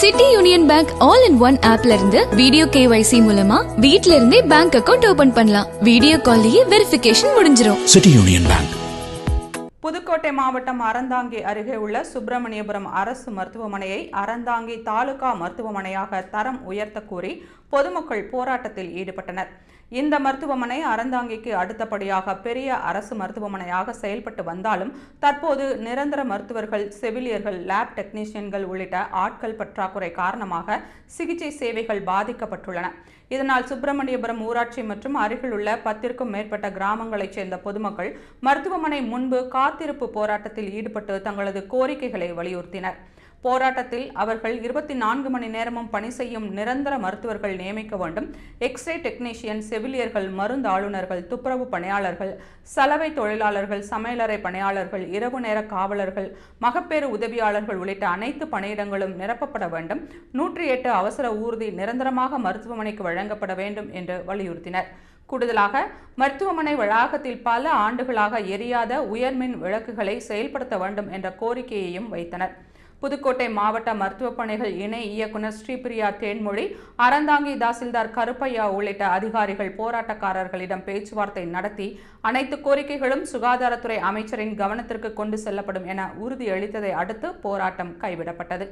City Union Bank all in one ஆப்ல இருந்து video KYC மூலமா வீட்ல இருந்தே பேங்க் அக்கவுண்ட் ஓபன் பண்ணலாம். வீடியோ கால்லயே வெரிஃபிகேஷன் முடிஞ்சிரும். City Union Bank. புதுக்கோட்டை மாவட்டம் அறந்தாங்கி அருகே உள்ள சுப்பிரமணியபுரம் அரசு மருத்துவமனையை அறந்தாங்கி தாலுகா மருத்துவமனையாக தரம் உயர்த்த கோரி பொதுமக்கள் போராட்டத்தில் ஈடுபட்டனர். இந்த மருத்துவமனை அறந்தாங்கிக்கு அடுத்தபடியாக பெரிய அரசு மருத்துவமனையாக செயல்பட்டு வந்தாலும் தற்போது நிரந்தர மருத்துவர்கள், செவிலியர்கள், லேப் டெக்னீஷியன்கள் உள்ளிட்ட ஆட்கள் பற்றாக்குறை காரணமாக சிகிச்சை சேவைகள் பாதிக்கப்பட்டுள்ளன. இதனால் சுப்பிரமணியபுரம் ஊராட்சி மற்றும் அருகில் உள்ள 10க்கும் மேற்பட்ட கிராமங்களைச் சேர்ந்த பொதுமக்கள் மருத்துவமனை முன்பு காத்திருப்பு போராட்டத்தில் ஈடுபட்டு தங்களது கோரிக்கைகளை வலியுறுத்தினர். போராட்டத்தில் அவர்கள் 24 மணி நேரமும் பணி செய்யும் நிரந்தர மருத்துவர்கள் நியமிக்க வேண்டும், எக்ஸ்ரே டெக்னீஷியன், செவிலியர்கள், மருந்து ஆளுநர்கள், துப்புரவு பணியாளர்கள், சலவை தொழிலாளர்கள், சமையலறை பணியாளர்கள், இரவு நேர காவலர்கள், மகப்பேறு உதவியாளர்கள் உள்ளிட்ட அனைத்து பணியிடங்களும் நிரப்பப்பட வேண்டும், 108 அவசர ஊர்தி நிரந்தரமாக மருத்துவமனைக்கு வழங்கப்பட வேண்டும் என்று வலியுறுத்தினர். கூடுதலாக மருத்துவமனை வளாகத்தில் பல ஆண்டுகளாக எரியாத உயர்மின் விளக்குகளை செயல்படுத்த வேண்டும் என்ற கோரிக்கையையும் வைத்தனர். புதுக்கோட்டை மாவட்ட மருத்துவ பணிகள் இணை இயக்குநர் ஸ்ரீபிரியா தேன்மொழி, அறந்தாங்கி தாசில்தார் கருப்பையா உள்ளிட்ட அதிகாரிகள் போராட்டக்காரர்களிடம் பேச்சுவார்த்தை நடத்தி அனைத்து கோரிக்கைகளும் சுகாதாரத்துறை அமைச்சரின் கவனத்திற்கு கொண்டு செல்லப்படும் என உறுதியளித்ததை அடுத்து போராட்டம் கைவிடப்பட்டது.